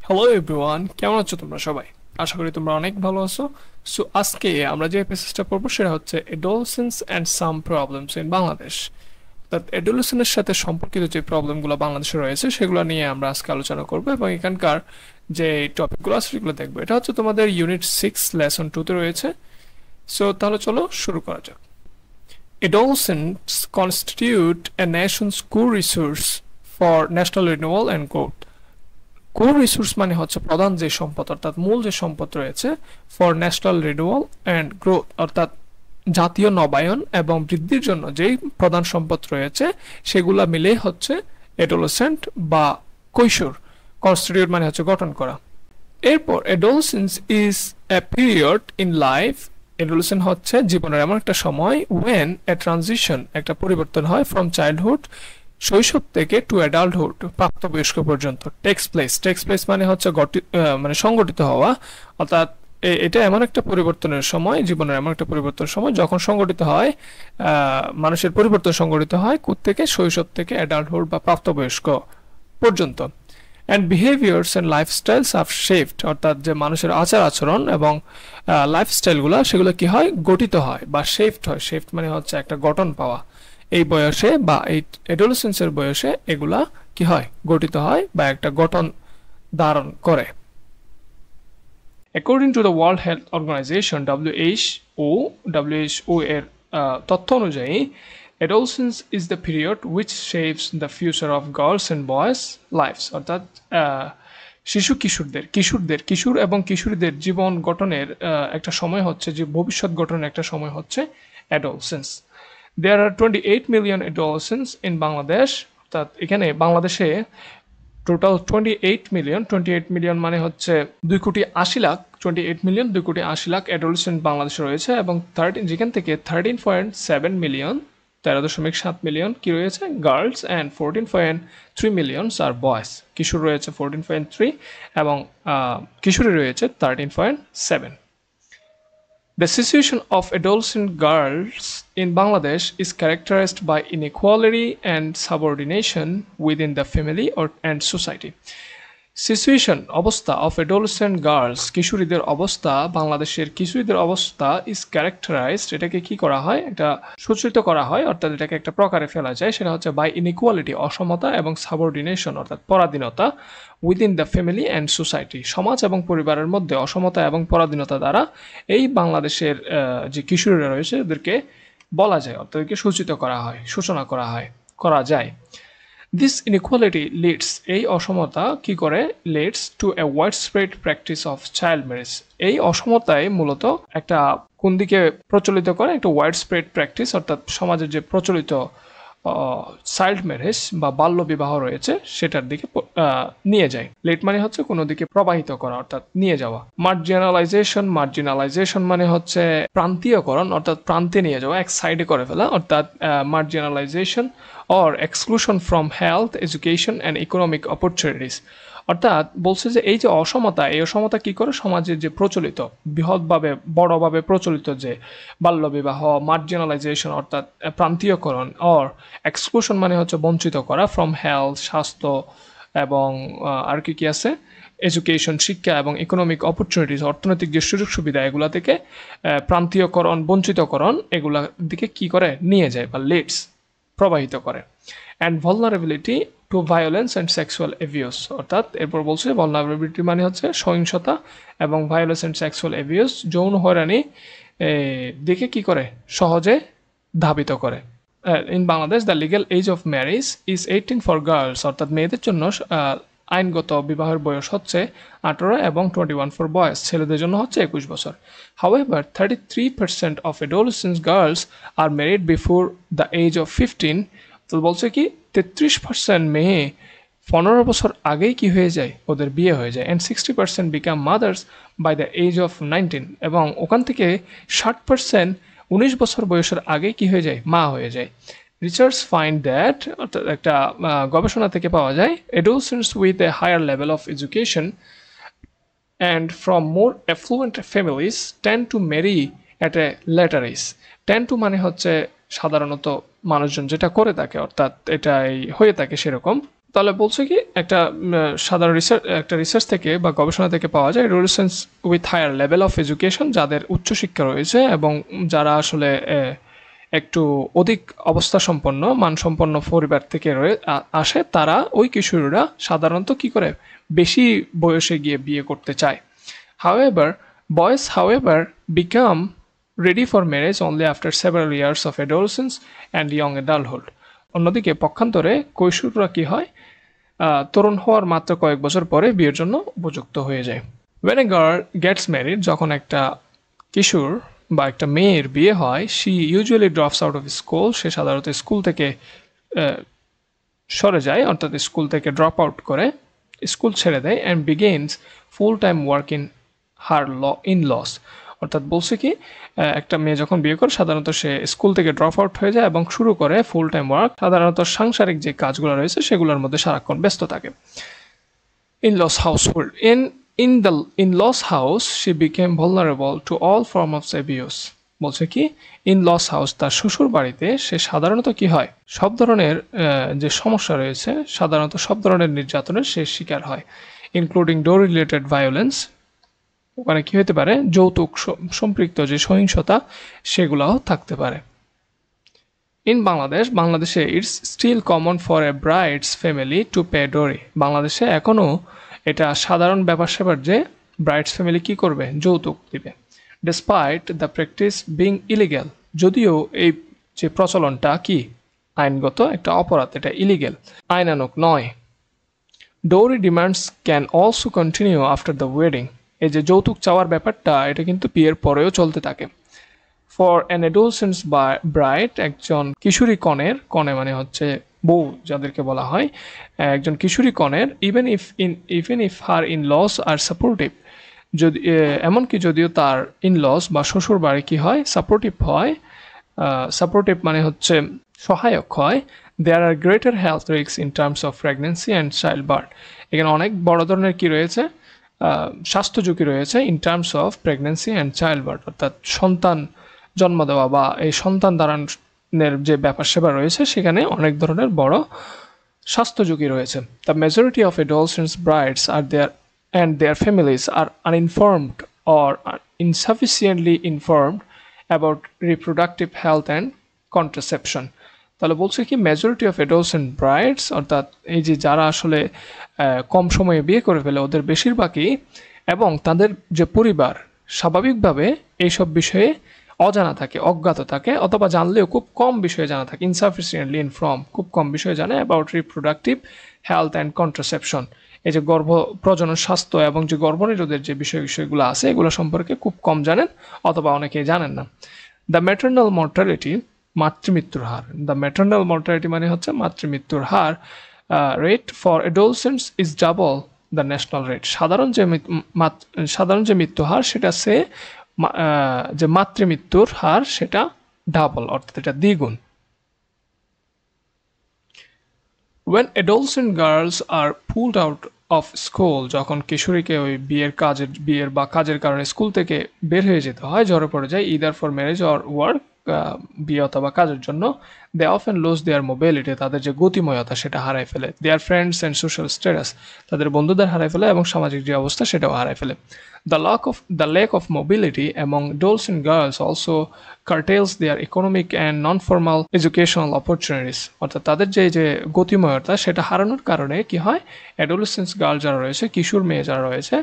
Hello everyone, কেমন আছো তোমরা সবাই? আশা করি তোমরা অনেক ভালো আছো। সো আজকে আমরা যে প্যাসেজটা পড়বো সেটা হচ্ছে adolescence and some problems in Bangladesh. অর্থাৎ এডোলসেন্সের সাথে সম্পর্কিত যে প্রবলেমগুলো বাংলাদেশে রয়েছে সেগুলো নিয়ে আমরা আজকে আলোচনা করবো এবং এখানকার যে টপিকগুলো আছে সেগুলো দেখবো। এটা হচ্ছে তোমাদের ইউনিট 6 লেসন 2 তে রয়েছে। সো তাহলে চলো শুরু করা যাক। Adolescents constitute a nation's core resource for national renewal and growth. Core resource মানে হচ্ছে প্রধান যে সম্পদ অর্থাৎ মূল যে সম্পদ রয়েছে for national renewal and growth অর্থাৎ জাতীয় নবায়ন এবং বৃদ্ধির জন্য যেই প্রধান সম্পদ রয়েছে সেগুলা মিলে হচ্ছে এডোলেসেন্ট বা কৈশোর। কনস্টিটিউট মানে হচ্ছে গঠন করা। এরপর adolescence is a period in life. Adolescent হচ্ছে জীবনের এমন একটা সময় ওয়েন এ ট্রানজিশন একটা পরিবর্তন হয় ফ্রম চাইল্ডহুড শৈশব থেকে টু অ্যাডাল্টহুড প্রাপ্তবয়স্ক পর্যন্ত টেক্স প্লেস মানে হচ্ছে মানে সংগঠিত হওয়া। অর্থাৎ এটা এমন একটা পরিবর্তনের সময়, জীবনের এমন একটা পরিবর্তনের সময় যখন সংগঠিত হয়, মানুষের পরিবর্তন সংগঠিত হয় থেকে শৈশব থেকে অ্যাডাল্টহুড বা প্রাপ্তবয়স্ক পর্যন্ত। And behaviours and lifestyles are shaped অর্থাৎ যে মানুষের আচার আচরণ এবং লাইফস্টাইলগুলো সেগুলো কি হয়, গঠিত হয় বা শেফট হয়। শেফট মানে হচ্ছে একটা গঠন পাওয়া। এই বয়সে বা এই এডোলেসেন্সের বয়সে এগুলা কি হয়, গঠিত হয় বা একটা গঠন ধারণ করে। According to the world health organization WHO এর তথ্য অনুযায়ী adolescence is the period which shapes the future of girls and boys lives অর্থাৎ কিশোর এবং কিশোরীদের জীবন গঠনের একটা সময় হচ্ছে, যে ভবিষ্যৎ গঠনের একটা সময় হচ্ছে adolescence. There are 28 million adolescents in Bangladesh অর্থাৎ এখানে বাংলাদেশে টোটাল 28 মিলিয়ন মানে হচ্ছে 2,80,00,000 2,80,000,000 অ্যাডোলেসেন্ট বাংলাদেশে রয়েছে এবং যেখান থেকে 13.7 মিলিয়ন 13.7 মিলিয়ন কি রয়েছে গার্লস অ্যান্ড 14.3 মিলিয়ন আর বয়েজ। কিশোর রয়েছে 14.3 এবং কিশোরী রয়েছে 13.7। The situation of adolescent girls in Bangladesh is characterized by inequality and subordination within the family and society. Situation অবস্থা অফ এডোলেসেন্ট গার্লস কিশোরীদের অবস্থা, বাংলাদেশের কিশোরীদের অবস্থা ইজ ক্যারেক্টারাইজড, এটাকে কি করা হয়, এটা সূচিত করা হয় অর্থাৎ এটাকে একটা প্রকারে ফেলা যায়, সেটা হচ্ছে বাই ইনইকুয়ালিটি অসমতা এবং সাবঅর্ডিনেশন অর্থাৎ পরাধীনতা within the family and society সমাজ এবং পরিবারের মধ্যে অসমতা এবং পরাধীনতা দ্বারা এই বাংলাদেশের যে কিশোরীরা রয়েছে এদেরকে বলা যায় অর্থাৎ এদেরকে সূচিত করা হয়, সূচনা করা যায়। দিস ইনইকুয়ালিটি লিডস এই অসমতা কি করে leads to a wide spread practice of child marriage. এই অসমতায় মূলত একটা কোন দিকে প্রচলিত করে, একটা ওয়াইড স্প্রেড প্র্যাকটিস অর্থাৎ সমাজের যে প্রচলিত চাইল্ড ম্যারেজ বা বাল্য বিবাহ রয়েছে সেটার দিকে নিয়ে যায়। লেট মানে হচ্ছে কোনো দিকে প্রবাহিত করা অর্থাৎ নিয়ে যাওয়া। মার্জিনালাইজেশন মানে হচ্ছে প্রান্তীয়করণ অর্থাৎ প্রান্তে নিয়ে যাওয়া, এক সাইডে করে ফেলা অর্থাৎ marginalisation or exclusion from health education and economic opportunities. অর্থাৎ বলছে যে এই যে অসমতা, এই অসমতা কি করে সমাজের যে প্রচলিত বৃহৎভাবে বড়ভাবে প্রচলিত যে বাল্যবিবাহ, মার্জিনালাইজেশন অর্থাৎ প্রান্তীয়করণ অর এক্সক্লুশন মানে হচ্ছে বঞ্চিত করা ফ্রম হেলথ স্বাস্থ্য এবং আর কি আছে এডুকেশন শিক্ষা এবং ইকোনমিক অপরচুনিটিস অর্থনৈতিক যে সুযোগ সুবিধা এগুলা থেকে প্রান্তীয়করণ বঞ্চিতকরণ এগুলার দিকে কি করে নিয়ে যায় বা লিডস প্রবাহিত করে। And vulnerability to violence and sexual abuse অর্থাৎ এরপর বলছে ভালনারেবিলিটি মানে হচ্ছে সহিংসতা এবং ভায়োলেন্স অ্যান্ড সেক্সুয়াল অ্যাবিউস যৌন হয়রানি দিকে কি করে সহজে ধাবিত করে। In Bangladesh the legal age of marriage is 18 for girls অর্থাৎ মেয়েদের জন্য আইনগত বিবাহের বয়স হচ্ছে 18 এবং 21 ফর বয়েজ ছেলেদের জন্য হচ্ছে 21 বছর। However, 33% of adolescent girls are married before the age of 15 তো বলছে কি 33% মেয়ে 15 বছর আগেই কি হয়ে যায়, ওদের বিয়ে হয়ে যায়। And 60% become mothers by the age of 19 এবং ওখান থেকে 60% 19 বছর বয়সের আগে কি হয়ে যায়, মা হয়ে যায়। রিসার্চ ফাইন্ড দ্যাট অর্থাৎ একটা গবেষণা থেকে পাওয়া যায় adolescents with a higher level of education and from more affluent families tend to marry at a later age. tend to মানে হচ্ছে সাধারণত মানুষজন যেটা করে থাকে অর্থাৎ এটাই হয়ে থাকে সেরকম তাহলে বলছে কি একটা সাধারণ রিসার্চ থেকে বা গবেষণা থেকে পাওয়া যায় adolescence with higher level of education, যাদের উচ্চশিক্ষা রয়েছে এবং যারা আসলে একটু অধিক অবস্থা সম্পন্ন মানসম্পন্ন পরিবার থেকে আসে, তারা ওই কিশোরীরা সাধারণত কি করে বেশি বয়সে গিয়ে বিয়ে করতে চায়। However, boys, however, become ready for marriage only after several years of adolescence and young adulthood. অন্যদিকে পক্ষান্তরে কৈশোররা কি হয়, তরুণ হওয়ার মাত্র কয়েক বছর পরে বিয়ের জন্য উপযুক্ত হয়ে যায়। When a girl gets married, যখন একটা কিশোর বা একটা মেয়ের বিয়ে হয়, she usually drops out of school, সে সাধারণত স্কুল থেকে সরে যায়, অর্থাৎ স্কুল থেকে ড্রপ আউট করে, স্কুল ছেড়ে দেয়, and begins full time work in her in-loss. অর্থাৎ বলছে কি, একটা মেয়ে যখন বিয়ে করে সাধারণত সে স্কুল থেকে ড্রপ আউট হয়ে যায় এবং শুরু করে ফুল টাইম ওয়ার্ক, সাধারণত সাংসারিক যে কাজগুলো রয়েছে সেগুলোর মধ্যে সারাক্ষণ ব্যস্ত থাকে। In-laws household. In the in-laws house, she became vulnerable to all forms of abuse. বলছে কি, in-laws house, তার শ্বশুর বাড়িতে সে সাধারণত কি হয়, সব ধরনের যে সমস্যা রয়েছে, সাধারণত সব ধরনের নির্যাতনের সে শিকার হয়, ইনক্লুডিং ডোর রিলেটেড ভায়োলেন্স। ওখানে কি হতে পারে, যৌতুক সম্পৃক্ত যে সহিংসতা সেগুলোও থাকতে পারে। ইন বাংলাদেশে it's still common for a bride's family to pay dowry. বাংলাদেশে এখনও এটা সাধারণ ব্যাপার স্যাপার যে ব্রাইডস ফ্যামিলি কি করবে, যৌতুক দিবে। Despite the practice being illegal, যদিও এই যে প্রচলনটা কি আইনগত একটা অপরাধ, এটা ইলিগ্যাল, আইনানুগ নয়। Dowry demands can also continue after the wedding. এই যে যৌতুক চাওয়ার ব্যাপারটা, এটা কিন্তু বিয়ের পরেও চলতে থাকে। ফর অ্যান অ্যাডোলসেন্ট ব্রাইড, একজন কিশোরী কনে মানে হচ্ছে বউ যাদেরকে বলা হয়, একজন কিশোরী কনের, even if her in-laws are supportive, যদি এমনকি যদিও তার ইন লস বা শ্বশুর বাড়ি কি হয়, সাপোর্টিভ হয়, সাপোর্টিভ মানে হচ্ছে সহায়ক হয়, there are greater health risk in terms of pregnancy and childbirth. এখানে অনেক বড় ধরনের কি রয়েছে, স্বাস্থ্য ঝুঁকি রয়েছে, in terms of pregnancy and childbirth, অর্থাৎ সন্তান জন্ম দেওয়া বা এই সন্তান ধারণের যে ব্যাপার সেবা রয়েছে সেখানে অনেক ধরনের বড় স্বাস্থ্য ঝুঁকি রয়েছে। The majority of adolescent brides are there and their families are uninformed or insufficiently informed about reproductive health and contraception. তাহলে বলছে কি, মেজরিটি অফ adolescent brides, অর্থাৎ এই যে যারা আসলে কম সময়ে বিয়ে করে ফেলে ওদের বেশিরভাগই, এবং তাদের যে পরিবার স্বাভাবিকভাবে এইসব বিষয়ে অজানা থাকে, অজ্ঞাত থাকে, অথবা জানলেও খুব কম বিষয়ে জানা থাকে, ইনসাফিসিয়েন্টলি ইনফর্ম, খুব কম বিষয়ে জানে about reproductive health and contraception. এই যে প্রজনন স্বাস্থ্য এবং যে গর্ভনিরোধের যে বিষয়গুলো আছে এগুলো সম্পর্কে খুব কম জানেন অথবা অনেকেই জানেন না। দ্য ম্যাটার্নাল মর্টালিটি, মাতৃমৃত্যুর হার, দ্য ম্যাটার্নাল মর্টালিটি মানে হচ্ছে মাতৃমৃত্যুর হার, rate for adolescents is double the national rate. সাধারণ যে মৃত্যু হার সেটা যে মাতৃমৃত্যুর হার সেটা ডাবল, অর্থাৎ এটা দ্বিগুণ। When adolescent girls are pulled out of school, যখন কিশোরীকে ওই বিয়ের বা কাজের কারণে স্কুল থেকে বের হয়ে যেতে হয়, ঝরে পড়ে যায়, either for marriage or work, বিয়ে অথবা কাজের জন্য, they often lose their mobility, তাদের যে গতিময়তা সেটা হারায় ফেলে, their friends and social status, তাদের বন্ধুদের হারায় ফেলে এবং সামাজিক যে অবস্থা সেটাও হারায় ফেলে। The lack of mobility among adolescent girls also curtails their economic and non-formal educational opportunities, অর্থাৎ তাদের যে গতিময়তা সেটা হারানোর কারণে কি হয়, adolescent গার্ল যারা রয়েছে, কিশোর মেয়ে যারা রয়েছে,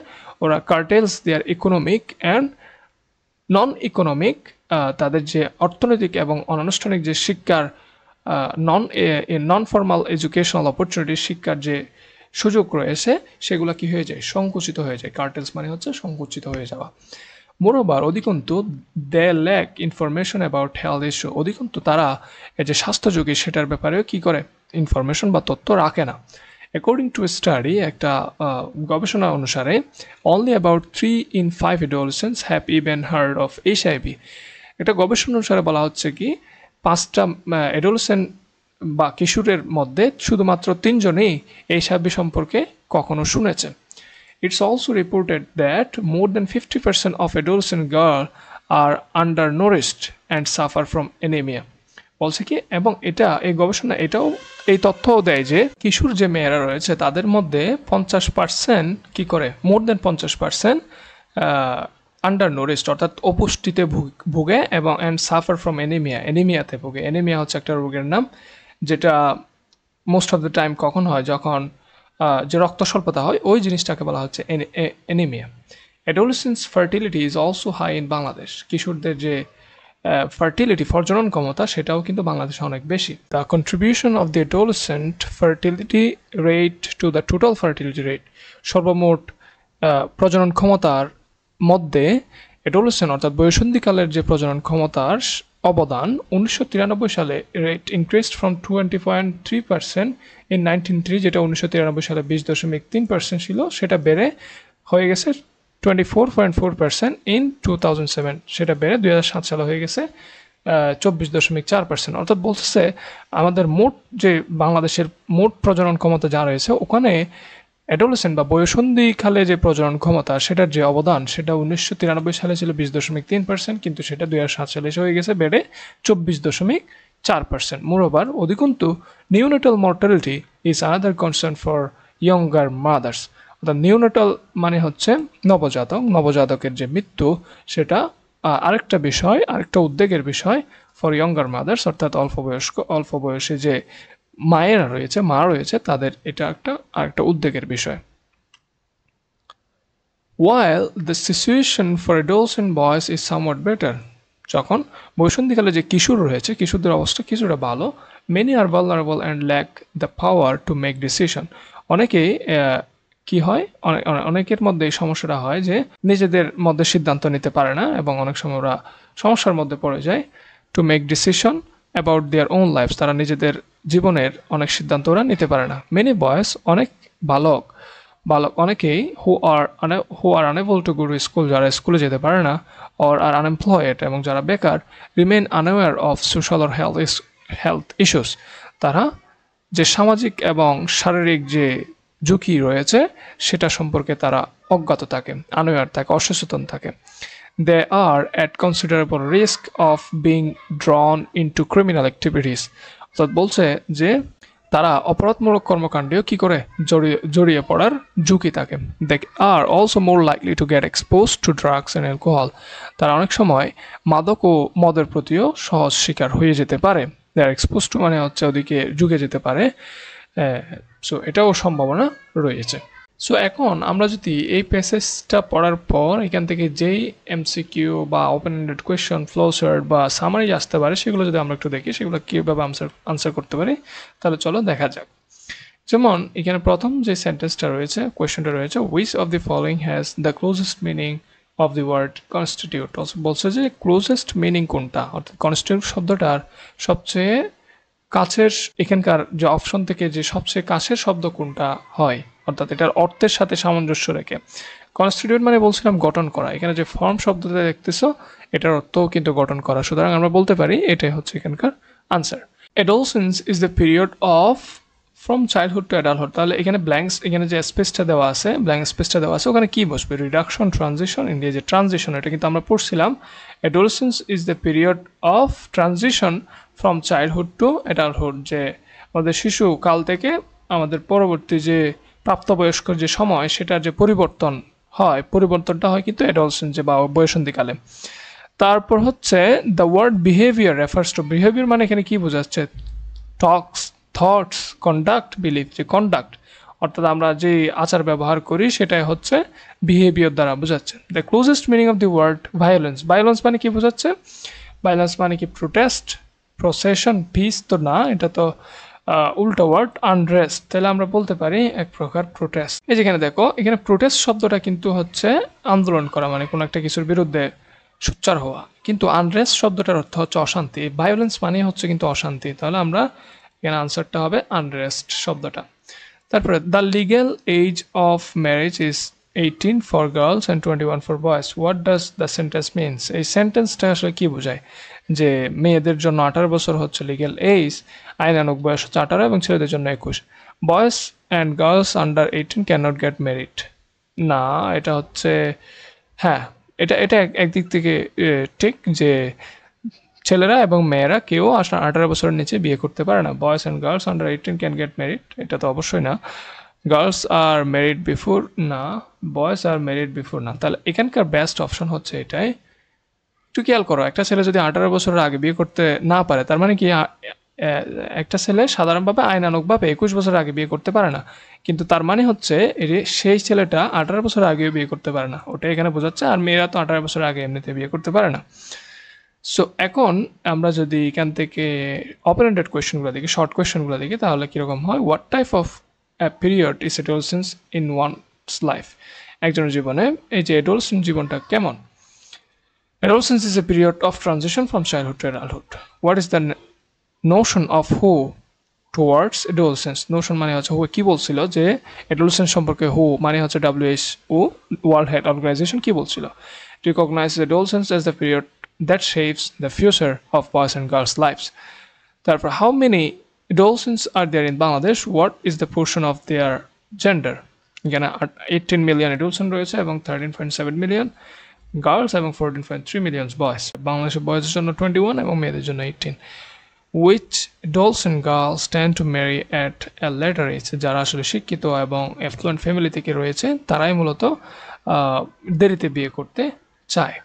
ওরা curtails their economic and non-economic, তাদের যে অর্থনৈতিক এবং অনানুষ্ঠানিক যে শিক্ষার নন ফর্মাল এডুকেশনাল অপরচুনিটি, শিক্ষার যে সুযোগ রয়েছে সেগুলো কি হয়ে যায়, সংকুচিত হয়ে যায়। কার্টেলস মানে হচ্ছে সংকুচিত হয়ে যাওয়া। মোরওভার, অধিকন্তু they lack information about health issue, অধিকন্তু তারা এই যে স্বাস্থ্য ঝুঁকি সেটার ব্যাপারেও কি করে, ইনফরমেশন বা তথ্য রাখে না। অ্যাকর্ডিং টু স্টাডি, একটা গবেষণা অনুসারে, only about 3 in 5 adolescents have even heard of HIV। একটা গবেষণা অনুসারে বলা হচ্ছে কি, 5টা অ্যাডোলেসেন্ট বা কিশোরের মধ্যে শুধুমাত্র 3 জনেই HIV সম্পর্কে কখনো শুনেছেন। It's also reported that more than 50% of adolescent girls are undernourished and suffer from anemia। বলছে কি, এবং এই গবেষণা এটাও এই তথ্যও দেয় যে কিশোর যে মেয়েরা রয়েছে তাদের মধ্যে 50% কি করে, মোর দেন 50% আন্ডার নোরিশড অর্থাৎ অপুষ্টিতে ভুগে এবং অ্যান্ড সাফার ফ্রম এনিমিয়াতে ভুগে। এনিমিয়া হচ্ছে একটা রোগের নাম, যেটা মোস্ট অফ দ্য টাইম কখন হয়, যখন যে রক্ত স্বল্পতা হয়, ওই জিনিসটাকে বলা হচ্ছে anaemia. Adolescence fertility is also high in Bangladesh. কিশোরদের যে ফার্টিলিটি প্রজনন ক্ষমতা সেটাও কিন্তু বাংলাদেশে অনেক বেশি। The contribution of the adolescent fertility rate to the total fertility rate, সর্বমোট প্রজনন ক্ষমতার মধ্যে অ্যাডোলেসেন্ট অর্থাৎ বয়ঃসন্ধিকালের যে প্রজনন ক্ষমতার অবদান 1993 সালে রেট ইনক্রিজড ফ্রম 20.3% ইন 1993, যেটা 1993 সালে 20.3% ছিল, সেটা বেড়ে হয়ে গেছে 24.4% ইন 2007, সেটা বেড়ে 2007 সালে হয়ে গেছে 24.4%। অর্থাৎ বলতেছে আমাদের মোট যে বাংলাদেশের মোট প্রজনন ক্ষমতা যা রয়েছে, ওখানে অ্যাডোলেসেন্ট বা বয়ঃসন্ধিকালে যে প্রজনন ক্ষমতা সেটার যে অবদান, সেটা 1993 সালে ছিল 20.3%, কিন্তু সেটা 2007 সালে এসে হয়ে গেছে বেড়ে 24.4%। মোরওভার, অধিকন্তু neonatal mortality is another concern for younger mothers. অর্থাৎ নিউনেটাল মানে হচ্ছে নবজাতকের যে মৃত্যু, সেটা আরেকটা বিষয়, আরেকটা উদ্বেগের বিষয় ফর ইয়ঙ্গার মাদার্স, অর্থাৎ অল্প বয়সে যে মায়েরা রয়েছে, মা রয়েছে, তাদের এটা আরেকটা উদ্বেগের বিষয়। While the situation for adolescent boys is somewhat better, যখন বয়ঃসন্ধিকালে যে কিশোর রয়েছে, কিশোরদের অবস্থা কিছুটা ভালো, many are vulnerable and lack the power to make decision. অনেকেই কি হয়, অনেকের মধ্যে এই সমস্যাটা হয় যে নিজেদের মধ্যে সিদ্ধান্ত নিতে পারে না এবং অনেক সময় ওরা সমস্যার মধ্যে পড়ে যায়। To make decision about their own lives, তারা নিজেদের জীবনের অনেক সিদ্ধান্ত ওরা নিতে পারে না। মেনি বয়েজ, অনেক বালক অনেকেই who are unable to go to school, যারা স্কুলে যেতে পারে না, অর আর আনএমপ্লয়েড, এবং যারা বেকার, remain unaware of social or health issues, তারা যে সামাজিক এবং শারীরিক যে ঝুঁকি রয়েছে সেটা সম্পর্কে তারা অজ্ঞাত থাকে, আনঅ্যাওয়্যার থাকে, অসচেতন থাকে। They are at considerable risk of being drawn into criminal activities, অর্থাৎ বলছে যে তারা অপরাধমূলক কর্মকাণ্ডেও কি করে জড়িয়ে পড়ার ঝুঁকি থাকে। They are also more likely to get expose to drugs and alcohol, তারা অনেক সময় মাদক ও মদের প্রতিও সহজ শিকার হয়ে যেতে পারে। দে আর এক্সপোজ টু মানে হচ্ছে ওদিকে ঝুঁকে যেতে পারে। সো এটাও সম্ভাবনা রয়েছে। সো এখন আমরা যদি এই প্যাসেজটা পড়ার পর এখান থেকে যেই এমসিকিউ বা ওপেন এন্ডেড কোয়েশ্চন, ফ্লোচার্ট বা সামারি আসতে পারে, সেগুলো যদি আমরা একটু দেখি সেগুলো কীভাবে আনসার করতে পারি, তাহলে চলো দেখা যাক। যেমন এখানে প্রথম যে সেন্টেন্সটা রয়েছে, কোয়েশ্চনটা রয়েছে, which of the following has the closest meaning of the word constitute. বলছে যে ক্লোজেস্ট মিনিং কোনটা, অর্থাৎ কনস্টিটিউট শব্দটার সবচেয়ে কাছের, এখানকার যে অপশন থেকে যে সবচেয়ে কাছের শব্দ কোনটা হয়, অর্থাৎ এটার অর্থের সাথে সামঞ্জস্য রেখে। কনস্টিটিউট মানে বলছিলাম গঠন করা, এখানে যে ফর্ম শব্দটা দেখতেছো এটার অর্থও কিন্তু গঠন করা, সুতরাং আমরা বলতে পারি এটাই হচ্ছে এখানকার answer. Adolescence is the period of from childhood to adulthood. তাহলে এখানে এখানে যে স্পেসটা দেওয়া আছে, ব্ল্যাঙ্ক স্পেসটা দেওয়া আছে, ওখানে কি বসবে? রিডাকশন, ট্রানজিশন, ইন্ডিয়া যে ট্রানজিশন, এটা কিন্তু আমরা পড়ছিলাম। Adolescence is the period of transition from childhood to adulthood, যে আমাদের শিশু কাল থেকে আমাদের পরবর্তী যে প্রাপ্তবয়স্কর যে সময়, সেটার যে পরিবর্তনটা হয় কিন্তু অ্যাডোলসেন্স বা বয়ঃসন্ধিকালে। তারপর হচ্ছে the word behaviour refers to, behaviour মানে এখানে কি বোঝাচ্ছে? টক্স, থটস, কন্ডাক্ট, বিলিভ, যে কন্ডাক্ট অর্থাৎ আমরা যে আচার ব্যবহার করি সেটাই হচ্ছে বিহেভিয়ার দ্বারা বোঝাচ্ছে। The closest meaning of the word violence, violence মানে কি বোঝাচ্ছে? ভায়োলেন্স মানে কি? প্রোটেস্ট, প্রসেশন, পিস তো না, এটা তো উল্টো ওয়ার্ড। আনরেস্ট, তাহলে আমরা বলতে পারি এক প্রকার প্রোটেস্ট। এই যেখানে দেখো, এখানে প্রোটেস্ট শব্দটা কিন্তু হচ্ছে আন্দোলন করা, মানে কোনো একটা কিছুর বিরুদ্ধে সোচ্চার হওয়া, কিন্তু আনরেস্ট শব্দটার অর্থ হচ্ছে অশান্তি। ভায়োলেন্স মানে হচ্ছে কিন্তু অশান্তি, তাহলে আমরা এখানে আনসারটা হবে আনরেস্ট শব্দটা। তারপরে the legal age of marriage is 18 for girls and 21 for boys. What does the sentence means? এই সেন্টেন্সটা আসলে কি বোঝায়? যে মেয়েদের জন্য 18 বছর হচ্ছে লিগ্যাল এজ, আইনানুগ বয়স হচ্ছে 18, এবং ছেলেদের জন্য 21। Boys and girls under 18 can not get married. না, এটা হচ্ছে, হ্যাঁ, এটা একদিক থেকে ঠিক, যে ছেলেরা এবং মেয়েরা কেউ 18 বছরের নিচে বিয়ে করতে পারে না। Boys and girls under 18 can get married, এটা তো অবশ্যই না। গার্লস আর ম্যারিড বিফোর না, বয়েজ আর ম্যারিড বিফোর না। তাহলে এখানকার বেস্ট অপশন হচ্ছে এটাই। একটু খেয়াল করো, একটা ছেলে যদি 18 বছরের আগে বিয়ে করতে না পারে, তার মানে কি একটা ছেলে সাধারণভাবে আইনানুগভাবে 21 বছর আগে বিয়ে করতে পারে না, কিন্তু তার মানে হচ্ছে সেই ছেলেটা 18 বছর আগে বিয়ে করতে পারে না, ওটা এখানে বোঝাচ্ছে। আর মেয়েরা তো 18 বছর আগে এমনিতে বিয়ে করতে পারে না। সো এখন আমরা যদি এখান থেকে ওপেন এন্ডেড কোয়েশ্চেনগুলো দেখি, শর্ট কোয়েশ্চেনগুলো দেখি, তাহলে কীরকম হয়। What type of period is adolescence in one's life? একজনের জীবনে এই যে এডোলসেন্স জীবনটা কেমন? Adolescence is a period of transition from childhood to adulthood. What is the notion of who towards adolescence? Notion মানে হচ্ছে who, কি বলছিল যে adolescence সম্পর্কে who মানে হচ্ছে WHO, World Health Organization, কি বলছিল? Recognize adolescence as the period that shapes the future of boys and girls lives. তারপর how many adolescents are there in Bangladesh? What is the portion of their gender? এখানে 18 million adolescent রয়েছে এবং 13.7 million girls এবং 14.3 million boys. বাংলাদেশের বয়েজের জন্য 21 এবং মেয়েদের জন্য 18। Which adolescent girls tend to marry at a later age? যারা আসলে শিক্ষিত এবং অ্যাফ্লুয়েন্ট ফ্যামিলি থেকে রয়েছে তারাই মূলত দেরিতে বিয়ে করতে চায়।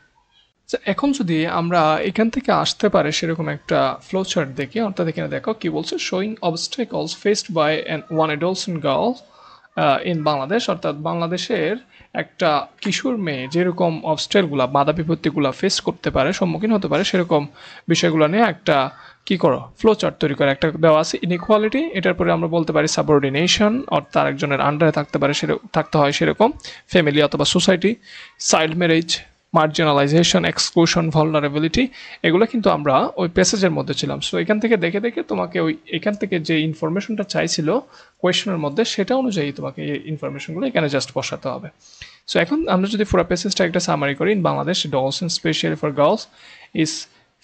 এখন যদি আমরা এখান থেকে আসতে পারে সেরকম একটা ফ্লো চার্ট দেখি, অর্থাৎ এখানে দেখো কি বলছে, showing obstacles faced by one adolescent girl in Bangladesh, অর্থাৎ বাংলাদেশের একটা কিশোর মেয়ে যেরকম অবস্টেকলগুলা, বাধা বিপত্তিগুলা ফেস করতে পারে, সম্মুখীন হতে পারে, সেরকম বিষয়গুলো নিয়ে একটা কি করো ফ্লো চার্ট তৈরি করে। একটা দেওয়া আছে ইনইকুয়ালিটি, এটার পরে আমরা বলতে পারি সাবঅর্ডিনেশন, অর্থাৎ আরেকজনের আন্ডারে থাকতে হয় সেরকম ফ্যামিলি অথবা society, child marriage, marginalisation, exclusion, vulnerability, এগুলো কিন্তু আমরা ওই প্যাসেজের মধ্যে ছিলাম। সো এখান থেকে দেখে দেখে তোমাকে এখান থেকে যে ইনফরমেশনটা চাইছিল কোয়েশনের মধ্যে সেটা অনুযায়ী তোমাকে এই ইনফরমেশনগুলো এখানে জাস্ট বসাতে হবে। সো এখন আমরা যদি পুরো প্যাসেজটা একটা সামারি করি, in Bangladesh adolescence especially for girls is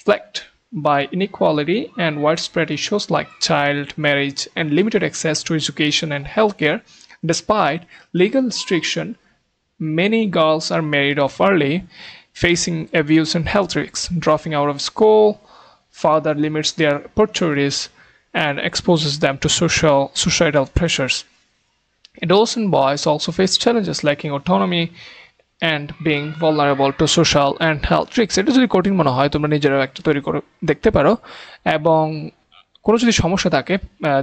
plagued by inequality and widespread issues like child marriage and limited access to education and healthcare. Despite legal restriction, many girls are married off early, facing abuse and health risks. Dropping out of school further limits their opportunities and exposes them to societal pressures. Adolescent boys also face challenges lacking autonomy and being vulnerable to social and health risks. এটা যদি কঠিন মনে হয় তোমরা নিজেরাও একটা তৈরি করে দেখতে পারো, এবং কোনো যদি সমস্যা থাকে,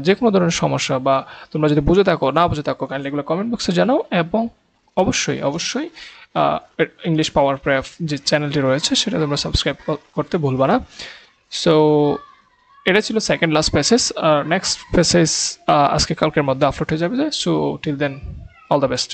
যে কোনো ধরনের সমস্যা বা তোমরা যদি বুঝে থাকো না বুঝে থাকো, কাইন্ডলি এগুলো কমেন্ট বক্সে জানাও। এবং অবশ্যই ইংলিশ পাওয়ার প্রেফ যে চ্যানেলটি রয়েছে সেটা তোমরা সাবস্ক্রাইব করতে ভুলবা না। সো এটা ছিল second last passage. Next passage আজকে কালকের মধ্যে আপলোড হয়ে যাবে। So till then all the best.